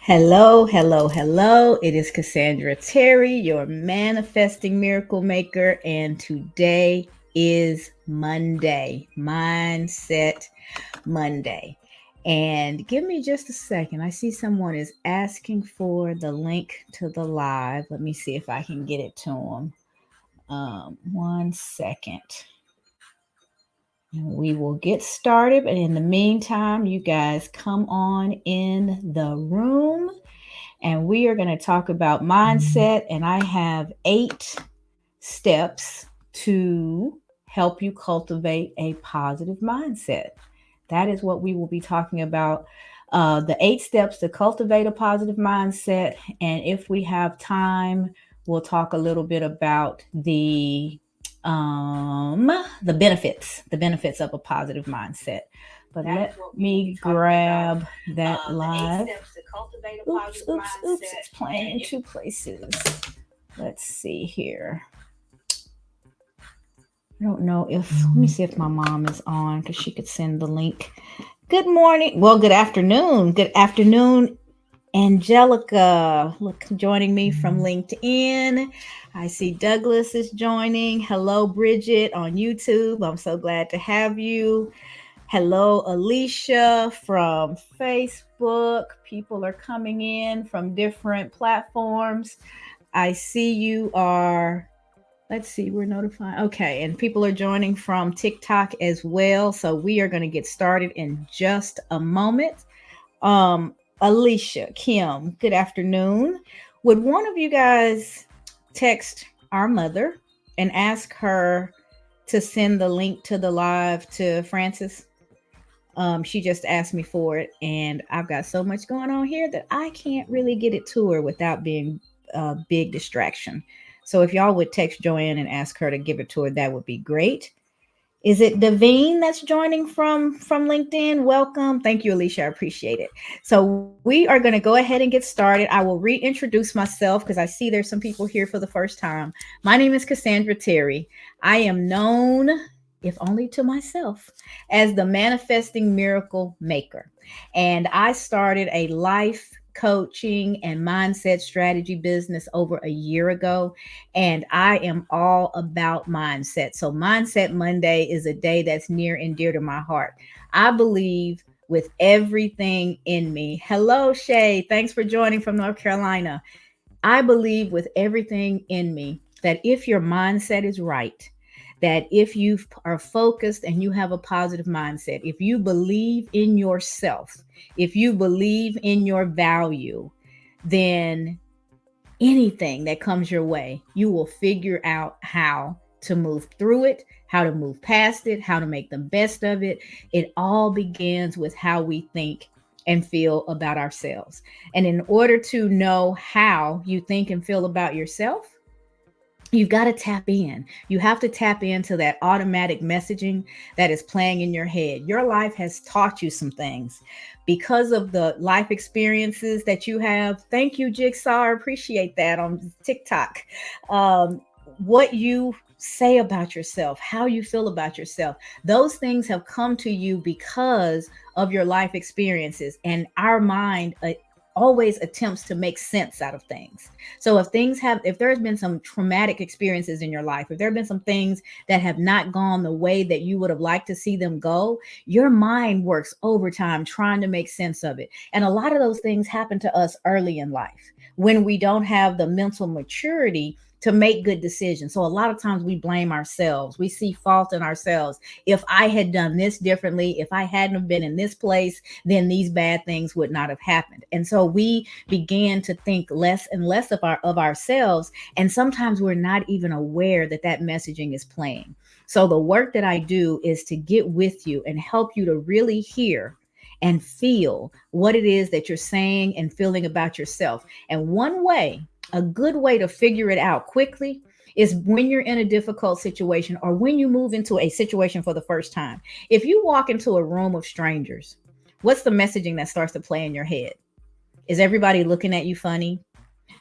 Hello, hello, hello. It is Cassandra Terry, your manifesting miracle maker, and today is Monday, Mindset Monday. And give me just a second. I see someone is asking for the link to the live. Let me see if I can get it to them. 1 second. And we will get started. But in the meantime, you guys come on in the room and we are going to talk about mindset. And I have 8 steps to help you cultivate a positive mindset. That is what we will be talking about. The 8 steps to cultivate a positive mindset. And if we have time, we'll talk a little bit about the benefits of a positive mindset. But let me grab that live. Oops, oops, oops. It's playing in 2 places. Let's see here. I don't know if, let me see if my mom is on because she could send the link. Good morning. Well, good afternoon. Good afternoon, Angelica. Look, joining me from LinkedIn. I see Douglas is joining. Hello, Bridget on YouTube. I'm so glad to have you. Hello, Alicia from Facebook. People are coming in from different platforms. I see you are, let's see, we're notified. Okay, and people are joining from TikTok as well. So we are going to get started in just a moment. Um, Alicia, Kim, good afternoon. Would one of you guys text our mother and ask her to send the link to the live to Francis? She just asked me for it, and I've got so much going on here that I can't really get it to her without being a big distraction. So if y'all would text Joanne and ask her to give it to her, that would be great. Is it Devine that's joining from LinkedIn? Welcome. Thank you, Alicia. I appreciate it. So we are going to go ahead and get started. I will reintroduce myself because I see there's some people here for the first time. My name is Cassandra Terry. I am known, if only to myself, as the Manifesting Miracle Maker. And I started a life coaching and mindset strategy business over a year ago, and I am all about mindset. So, Mindset Monday is a day that's near and dear to my heart. I believe with everything in me. Hello, Shay. Thanks for joining from North Carolina. I believe with everything in me that if your mindset is right, that if you are focused and you have a positive mindset, if you believe in yourself, if you believe in your value, then anything that comes your way, you will figure out how to move through it, how to move past it, how to make the best of it. It all begins with how we think and feel about ourselves. And in order to know how you think and feel about yourself, you've got to tap in. You have to tap into that automatic messaging that is playing in your head. Your life has taught you some things because of the life experiences that you have. Thank you, Jigsaw. I appreciate that on TikTok. Um, what you say about yourself, how you feel about yourself, those things have come to you because of your life experiences. And our mind always attempts to make sense out of things. So if there's been some traumatic experiences in your life, if there have been some things that have not gone the way that you would have liked to see them go, your mind works overtime trying to make sense of it. And a lot of those things happen to us early in life when we don't have the mental maturity to make good decisions. So a lot of times we blame ourselves. We see fault in ourselves. If I had done this differently, if I hadn't have been in this place, then these bad things would not have happened. And so we began to think less and less of ourselves. And sometimes we're not even aware that that messaging is playing. So the work that I do is to get with you and help you to really hear and feel what it is that you're saying and feeling about yourself. And one way, a good way to figure it out quickly, is when you're in a difficult situation or when you move into a situation for the first time. If you walk into a room of strangers, what's the messaging that starts to play in your head? Is everybody looking at you funny?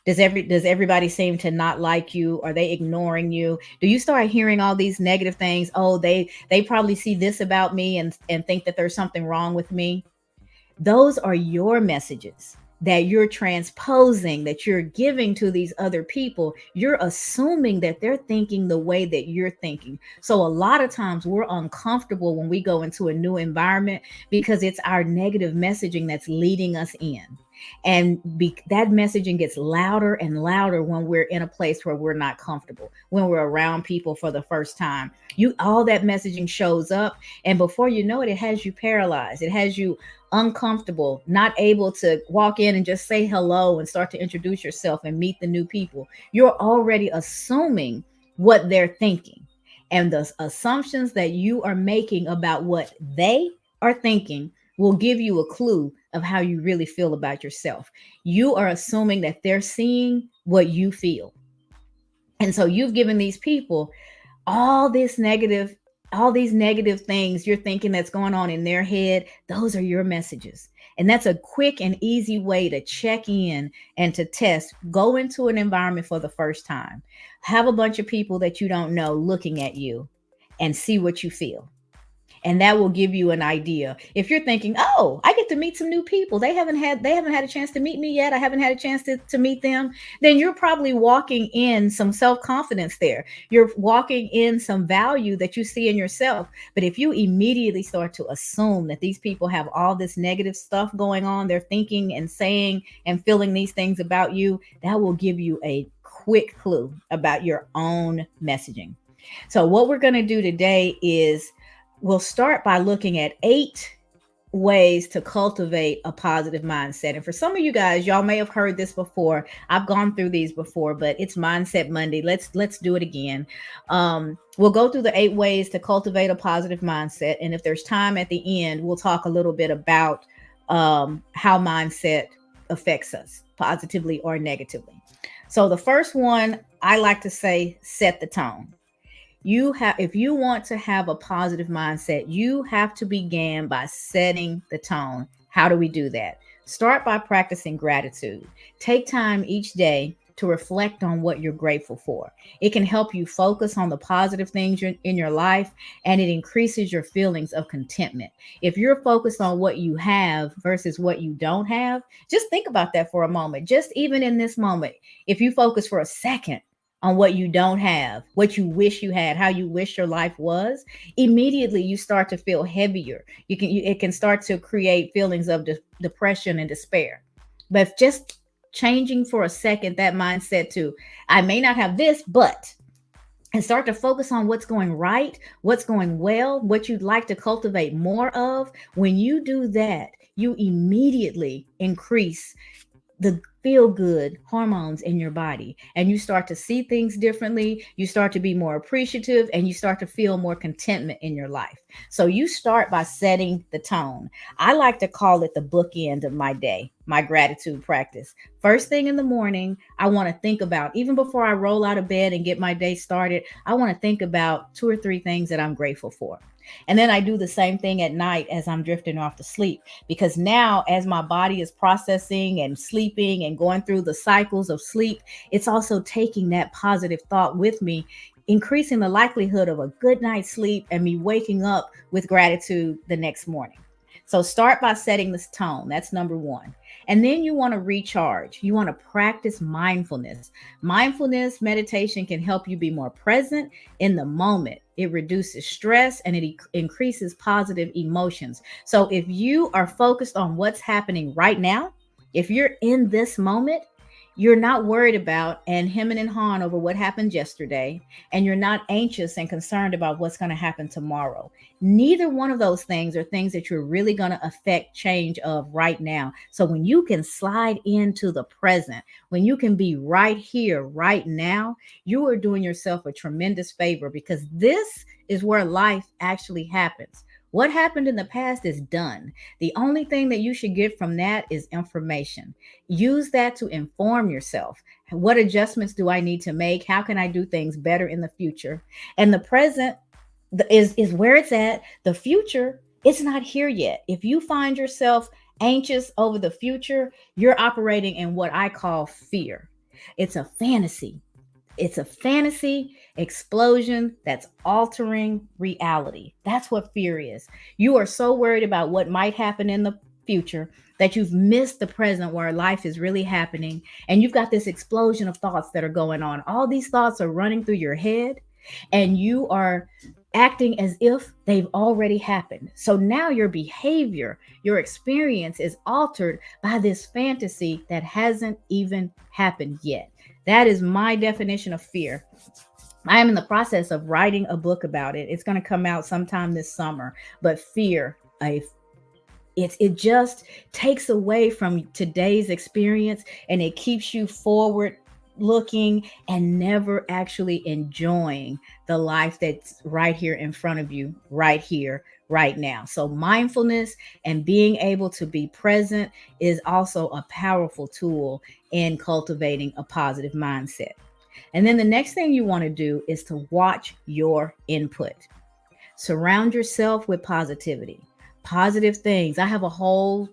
Does everybody seem to not like you? Are they ignoring you? Do you start hearing all these negative things? Oh, they probably see this about me and think that there's something wrong with me. Those are your messages that you're transposing, that you're giving to these other people. You're assuming that they're thinking the way that you're thinking. So a lot of times we're uncomfortable when we go into a new environment because it's our negative messaging that's leading us in. And that messaging gets louder and louder when we're in a place where we're not comfortable, when we're around people for the first time. All that messaging shows up, and before you know it, it has you paralyzed. It has you uncomfortable, not able to walk in and just say hello and start to introduce yourself and meet the new people. You're already assuming what they're thinking. And the assumptions that you are making about what they are thinking will give you a clue of how you really feel about yourself. You are assuming that they're seeing what you feel. And so you've given these people all this negative all these negative things you're thinking that's going on in their head. Those are your messages. And that's a quick and easy way to check in and to test. Go into an environment for the first time, have a bunch of people that you don't know looking at you, and see what you feel. And that will give you an idea. If you're thinking, oh, I get to meet some new people, they haven't had a chance to meet me yet, I haven't had a chance to meet them, then you're probably walking in some self-confidence there. You're walking in some value that you see in yourself. But if you immediately start to assume that these people have all this negative stuff going on, they're thinking and saying and feeling these things about you, that will give you a quick clue about your own messaging. So what we're going to do today is we'll start by looking at 8 ways to cultivate a positive mindset. And for some of you guys, y'all may have heard this before. I've gone through these before, but it's Mindset Monday. Let's do it again. We'll go through the 8 ways to cultivate a positive mindset, and if there's time at the end, we'll talk a little bit about how mindset affects us positively or negatively. So the first one, I like to say, set the tone. If you want to have a positive mindset, you have to begin by setting the tone. How do we do that? Start by practicing gratitude. Take time each day to reflect on what you're grateful for. It can help you focus on the positive things in your life, and it increases your feelings of contentment. If you're focused on what you have versus what you don't have, just think about that for a moment. Just even in this moment, if you focus for a second on what you don't have, what you wish you had, how you wish your life was, immediately you start to feel heavier. It can start to create feelings of depression and despair. But just changing for a second that mindset to, I may not have this, but, and start to focus on what's going right, what's going well, what you'd like to cultivate more of. When you do that, you immediately increase the feel good hormones in your body, and you start to see things differently. You start to be more appreciative, and you start to feel more contentment in your life. So you start by setting the tone. I like to call it the bookend of my day, my gratitude practice. First thing in the morning, I want to think about, even before I roll out of bed and get my day started, I want to think about 2 or 3 things that I'm grateful for. And then I do the same thing at night as I'm drifting off to sleep. Because now, as my body is processing and sleeping and going through the cycles of sleep, it's also taking that positive thought with me, increasing the likelihood of a good night's sleep and me waking up with gratitude the next morning. So start by setting this tone. That's number one. And then you want to recharge. You want to practice mindfulness. Mindfulness meditation can help you be more present in the moment. It reduces stress, and it increases positive emotions. So if you are focused on what's happening right now, if you're in this moment, you're not worried about and hemming and hawing over what happened yesterday, and you're not anxious and concerned about what's going to happen tomorrow. Neither one of those things are things that you're really going to affect change of right now. So when you can slide into the present, when you can be right here, right now, you are doing yourself a tremendous favor, because this is where life actually happens. What happened in the past is done. The only thing that you should get from that is information. Use that to inform yourself. What adjustments do I need to make? How can I do things better in the future? And the present is where it's at. The future, it's not here yet. If you find yourself anxious over the future, you're operating in what I call fear. It's a fantasy. It's a fantasy explosion that's altering reality. That's what fear is. You are so worried about what might happen in the future, that you've missed the present where life is really happening, and you've got this explosion of thoughts that are going on. All these thoughts are running through your head, and you are acting as if they've already happened. So now your behavior, your experience is altered by this fantasy that hasn't even happened yet. That is my definition of fear. I am in the process of writing a book about it. It's going to come out sometime this summer. But fear, a it just takes away from today's experience, and it keeps you forward looking and never actually enjoying the life that's right here in front of you, right here, right now. So mindfulness and being able to be present is also a powerful tool in cultivating a positive mindset. And then the next thing you want to do is to watch your input. Surround yourself with positivity, positive things. I have a whole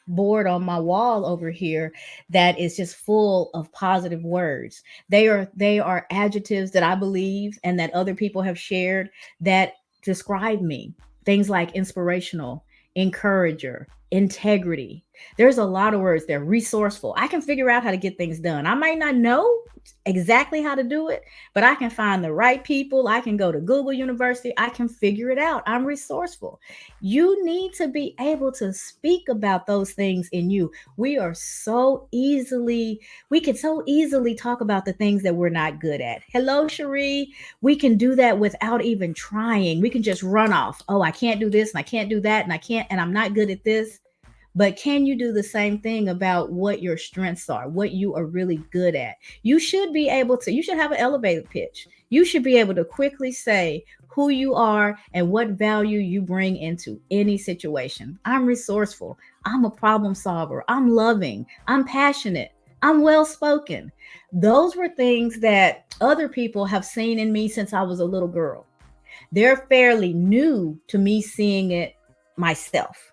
board on my wall over here that is just full of positive words. They are adjectives that I believe and that other people have shared that describe me. Things like inspirational, encourager, integrity. There's a lot of words there. Resourceful. I can figure out how to get things done. I might not know exactly how to do it, but I can find the right people. I can go to Google University. I can figure it out. I'm resourceful. You need to be able to speak about those things in you. We can so easily talk about the things that we're not good at. Hello, Cherie. We can do that without even trying. We can just run off. Oh, I can't do this and I can't do that and I can't, and I'm not good at this. But can you do the same thing about what your strengths are, what you are really good at? You should be able to, you should have an elevator pitch. You should be able to quickly say who you are and what value you bring into any situation. I'm resourceful. I'm a problem solver. I'm loving. I'm passionate. I'm well spoken. Those were things that other people have seen in me since I was a little girl. They're fairly new to me seeing it myself.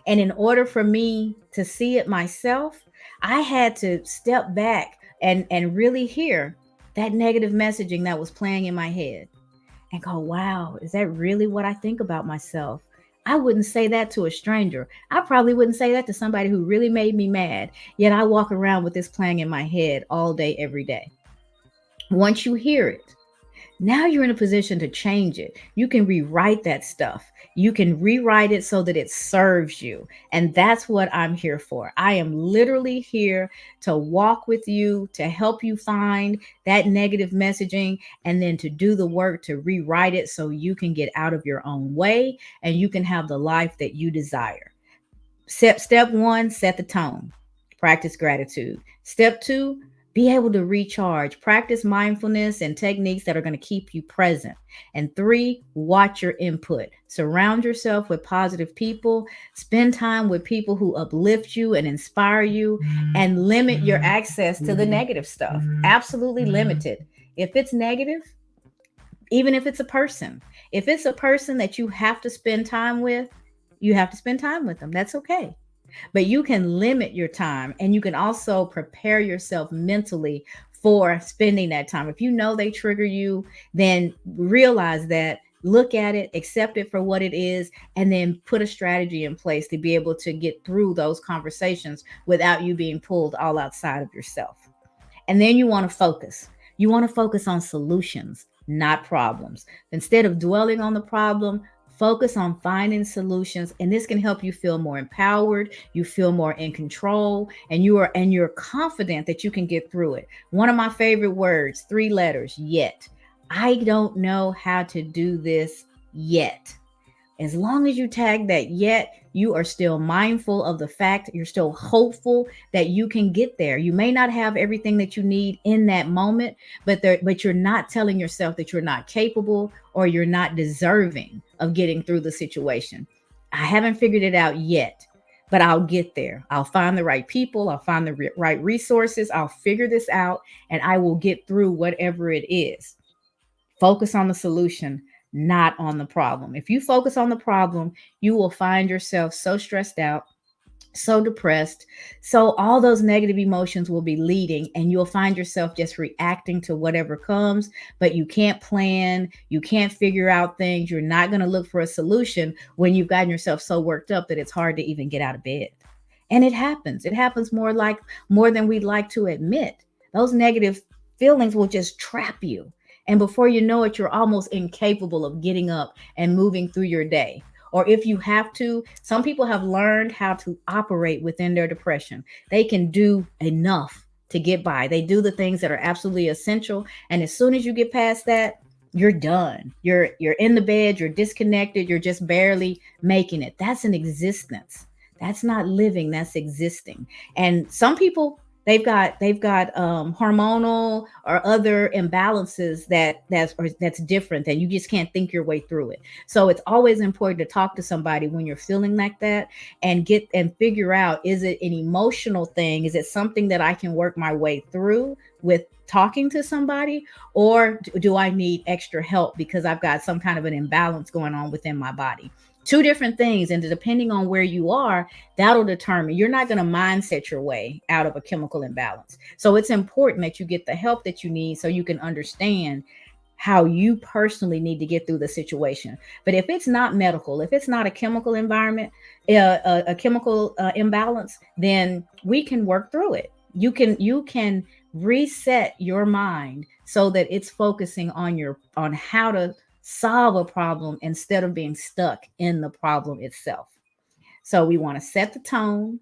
And in order for me to see it myself, I had to step back and really hear that negative messaging that was playing in my head and go, wow, is that really what I think about myself? I wouldn't say that to a stranger. I probably wouldn't say that to somebody who really made me mad. Yet I walk around with this playing in my head all day, every day. Once you hear it, now you're in a position to change it. You can rewrite that stuff. You can rewrite it so that it serves you. And that's what I'm here for. I am literally here to walk with you, to help you find that negative messaging, and then to do the work to rewrite it so you can get out of your own way and you can have the life that you desire. Step one, set the tone. Practice gratitude. Step two, be able to recharge. Practice mindfulness and techniques that are going to keep you present. And three, watch your input. Surround yourself with positive people. Spend time with people who uplift you and inspire you, and limit your access to the negative stuff. Absolutely limited. If it's negative, even if it's a person that you have to spend time with, you have to spend time with them. That's okay, but you can limit your time, and you can also prepare yourself mentally for spending that time. If you know they trigger you, then realize that, look at it, accept it for what it is, and then put a strategy in place to be able to get through those conversations without you being pulled all outside of yourself. And then you want to focus. You want to focus on solutions, not problems. Instead of dwelling on the problem, focus on finding solutions, and this can help you feel more empowered, you feel more in control, and you're confident that you can get through it. One of my favorite words, 3 letters, yet. I don't know how to do this yet. As long as you tag that yet, you are still mindful of the fact, you're still hopeful that you can get there. You may not have everything that you need in that moment, but you're not telling yourself that you're not capable or you're not deserving of getting through the situation. I haven't figured it out yet, but I'll get there. I'll find the right people, I'll find the right resources, I'll figure this out, and I will get through whatever it is. Focus on the solution, not on the problem. If you focus on the problem, you will find yourself so stressed out, so depressed. So all those negative emotions will be leading, and you'll find yourself just reacting to whatever comes, but you can't plan, you can't figure out things, you're not going to look for a solution when you've gotten yourself so worked up that it's hard to even get out of bed. And it happens more than we'd like to admit. Those negative feelings will just trap you, and before you know it, you're almost incapable of getting up and moving through your day. Or if you have to, some people have learned how to operate within their depression. They can do enough to get by. They do the things that are absolutely essential, and as soon as you get past that, you're done. You're in the bed, you're disconnected, you're just barely making it. That's an existence. That's not living, that's existing. And some people, they've got hormonal or other imbalances that's different, that you just can't think your way through it. So it's always important to talk to somebody when you're feeling like that, and get and figure out, is it an emotional thing? Is it something that I can work my way through with talking to somebody, or do I need extra help because I've got some kind of an imbalance going on within my body? Two different things, and depending on where you are, that'll determine. You're not going to mindset your way out of a chemical imbalance. So it's important that you get the help that you need so you can understand how you personally need to get through the situation. But if it's not medical, if it's not a chemical environment, a chemical imbalance, then we can work through it. You can reset your mind so that it's focusing on how to solve a problem instead of being stuck in the problem itself. So we want to set the tone.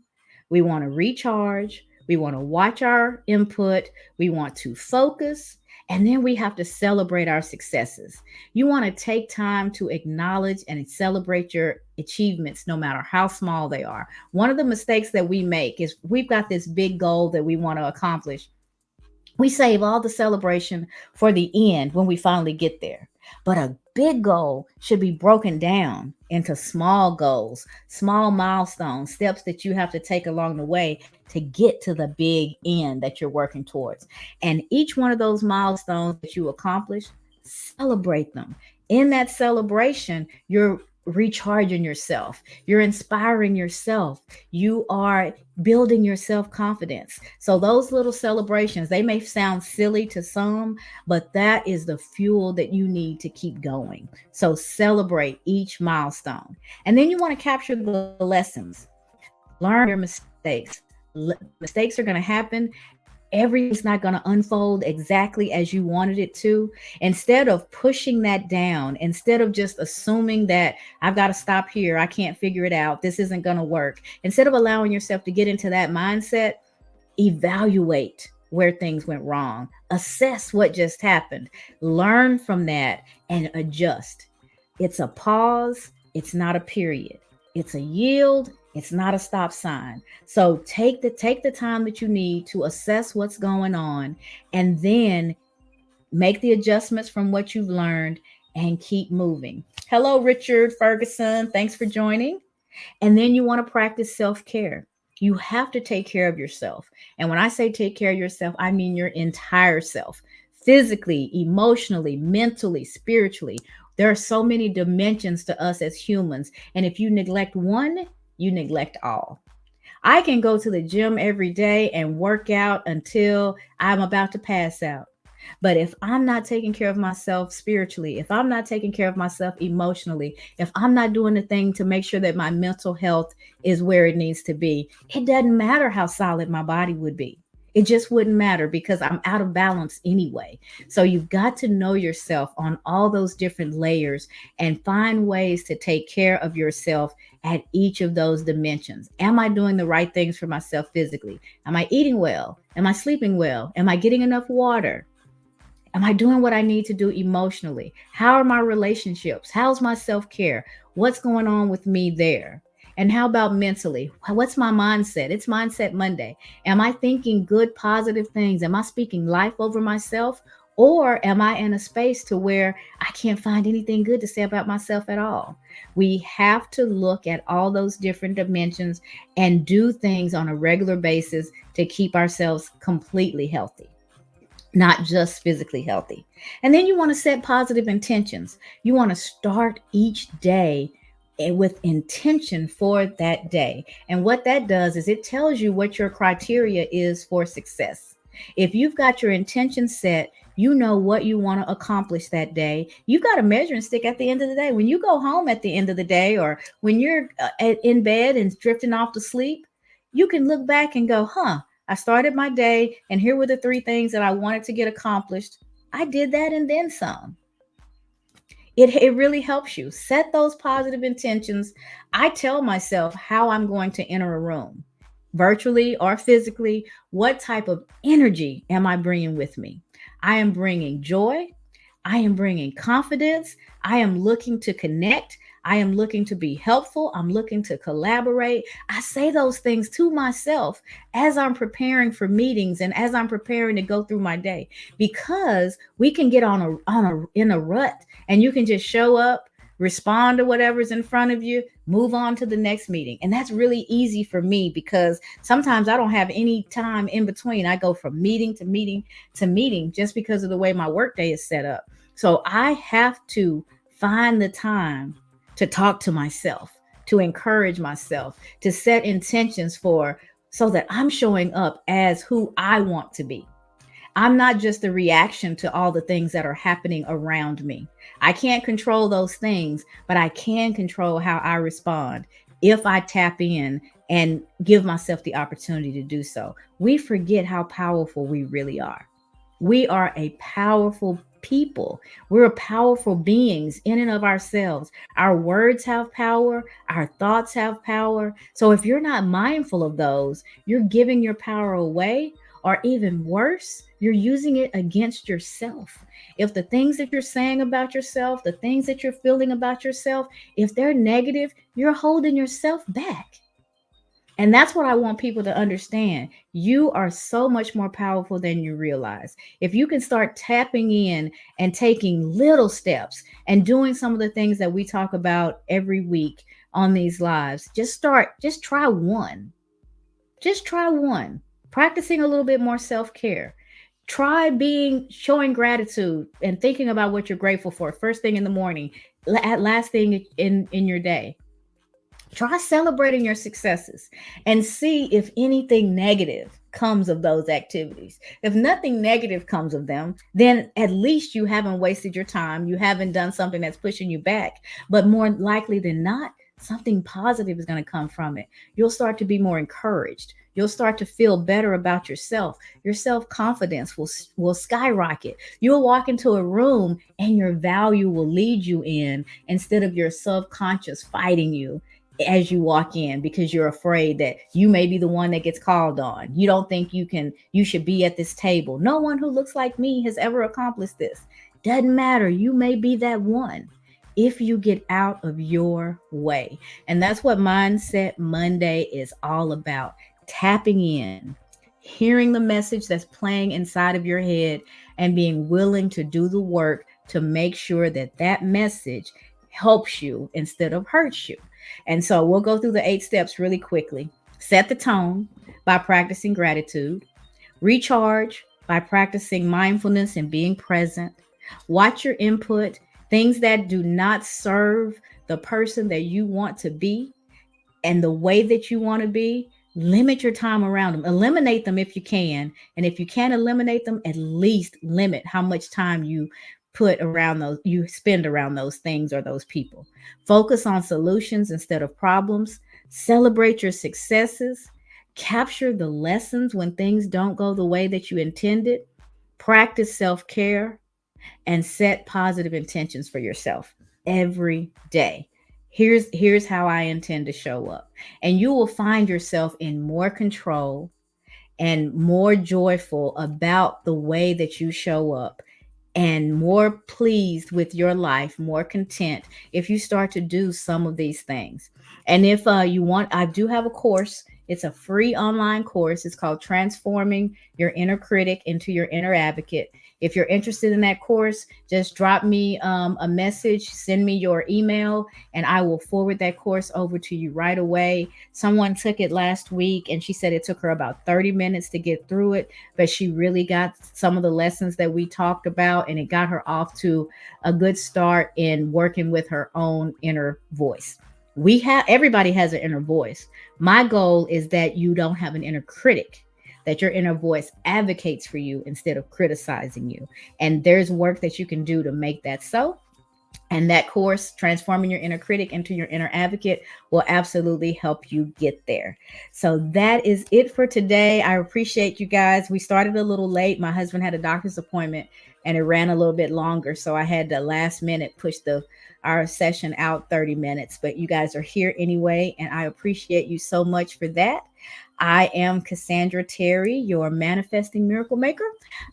We want to recharge. We want to watch our input. We want to focus. And then we have to celebrate our successes. You want to take time to acknowledge and celebrate your achievements, no matter how small they are. One of the mistakes that we make is we've got this big goal that we want to accomplish. We save all the celebration for the end when we finally get there. But a big goal should be broken down into small goals, small milestones, steps that you have to take along the way to get to the big end that you're working towards. And each one of those milestones that you accomplish, celebrate them. In that celebration, you're recharging yourself, you're inspiring yourself, you are building your self confidence. So, those little celebrations, they may sound silly to some, but that is the fuel that you need to keep going. So, celebrate each milestone. And then you want to capture the lessons, learn from your mistakes. Mistakes are going to happen. Everything's not going to unfold exactly as you wanted it to. Instead of pushing that down, instead of just assuming that I've got to stop here, I can't figure it out, this isn't going to work, instead of allowing yourself to get into that mindset, evaluate where things went wrong, assess what just happened, learn from that, and adjust. It's a pause, it's not a period. It's a yield, it's not a stop sign. So take the time that you need to assess what's going on, and then make the adjustments from what you've learned and keep moving. Hello, Richard Ferguson. Thanks for joining. And then you want to practice self care. You have to take care of yourself. And when I say take care of yourself, I mean your entire self, physically, emotionally, mentally, spiritually. There are so many dimensions to us as humans. And if you neglect one, you neglect all. I can go to the gym every day and work out until I'm about to pass out. But if I'm not taking care of myself spiritually, if I'm not taking care of myself emotionally, if I'm not doing the thing to make sure that my mental health is where it needs to be, it doesn't matter how solid my body would be. It just wouldn't matter because I'm out of balance anyway. So you've got to know yourself on all those different layers and find ways to take care of yourself at each of those dimensions. Am I doing the right things for myself physically? Am I eating well? Am I sleeping well? Am I getting enough water? Am I doing what I need to do emotionally? How are my relationships? How's my self care? What's going on with me there? And how about mentally? What's my mindset? It's Mindset Monday. Am I thinking good, positive things? Am I speaking life over myself? Or am I in a space to where I can't find anything good to say about myself at all? We have to look at all those different dimensions and do things on a regular basis to keep ourselves completely healthy, not just physically healthy. And then you want to set positive intentions. You want to start each day and with intention for that day. And what that does is it tells you what your criteria is for success. If you've got your intention set, you know what you want to accomplish that day. You've got a measuring stick at the end of the day. When you go home at the end of the day, or when you're in bed and drifting off to sleep, you can look back and go, I started my day, and here were the three things that I wanted to get accomplished. I did that and then some. It really helps you set those positive intentions. I tell myself how I'm going to enter a room, virtually or physically. What type of energy am I bringing with me? I am bringing joy. I am bringing confidence. I am looking to connect. I am looking to be helpful. I'm looking to collaborate. I say those things to myself as I'm preparing for meetings and as I'm preparing to go through my day, because we can get in a rut, and you can just show up, respond to whatever's in front of you, move on to the next meeting. And that's really easy for me, because sometimes I don't have any time in between. I go from meeting to meeting to meeting just because of the way my workday is set up. So I have to find the time to talk to myself, to encourage myself, to set intentions for, so that I'm showing up as who I want to be. I'm not just a reaction to all the things that are happening around me. I can't control those things, but I can control how I respond if I tap in and give myself the opportunity to do so. We forget how powerful we really are. We are a powerful people. We're powerful beings in and of ourselves. Our words have power, our thoughts have power. So if you're not mindful of those, you're giving your power away, or even worse, you're using it against yourself. If the things that you're saying about yourself, the things that you're feeling about yourself, if they're negative, you're holding yourself back. And that's what I want people to understand. You are so much more powerful than you realize. If you can start tapping in and taking little steps and doing some of the things that we talk about every week on these lives, just try one. Just try one. Practicing a little bit more self care. Try showing gratitude and thinking about what you're grateful for first thing in the morning, at last thing in your day. Try celebrating your successes and see if anything negative comes of those activities. If nothing negative comes of them, then at least you haven't wasted your time. You haven't done something that's pushing you back. But more likely than not, something positive is going to come from it. You'll start to be more encouraged. You'll start to feel better about yourself. Your self-confidence will skyrocket. You'll walk into a room and your value will lead you in, instead of your subconscious fighting you as you walk in, because you're afraid that you may be the one that gets called on. You don't think you should be at this table. No one who looks like me has ever accomplished this. Doesn't matter. You may be that one if you get out of your way. And that's what Mindset Monday is all about. Tapping in, hearing the message that's playing inside of your head, and being willing to do the work to make sure that that message helps you instead of hurts you. And so we'll go through the 8 steps really quickly. Set the tone by practicing gratitude. Recharge by practicing mindfulness and being present. Watch your input, things that do not serve the person that you want to be and the way that you want to be. Limit your time around them. Eliminate them if you can. And if you can't eliminate them, at least limit how much time you spend around those things or those people. Focus on solutions instead of problems. Celebrate your successes. Capture the lessons when things don't go the way that you intended. Practice self-care and set positive intentions for yourself every day. Here's how I intend to show up. And you will find yourself in more control and more joyful about the way that you show up, and more pleased with your life, more content if you start to do some of these things. And if you want, I do have a course. It's a free online course. It's called Transforming Your Inner Critic into Your Inner Advocate. If you're interested in that course, just drop me a message, send me your email, and I will forward that course over to you right away. Someone took it last week, and she said it took her about 30 minutes to get through it, but she really got some of the lessons that we talked about, and it got her off to a good start in working with her own inner voice. Everybody has an inner voice. My goal is that you don't have an inner critic, that your inner voice advocates for you instead of criticizing you. And there's work that you can do to make that so. And that course, Transforming Your Inner Critic into Your Inner Advocate, will absolutely help you get there. So that is it for today. I appreciate you guys. We started a little late. My husband had a doctor's appointment and it ran a little bit longer. So I had to last minute push our session out 30 minutes. But you guys are here anyway, and I appreciate you so much for that. I am Cassandra Terry, your manifesting miracle maker.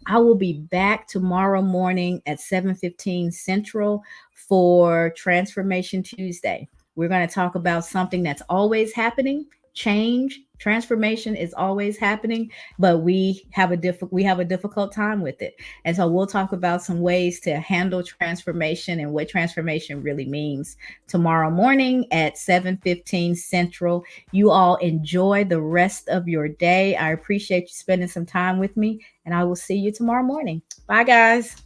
I will be back tomorrow morning at 7:15 Central for Transformation Tuesday. We're going to talk about something that's always happening. Change, transformation is always happening, but we have a difficult time with it. And so we'll talk about some ways to handle transformation and what transformation really means tomorrow morning at 7:15 Central. You all enjoy the rest of your day. I appreciate you spending some time with me, and I will see you tomorrow morning. Bye, guys.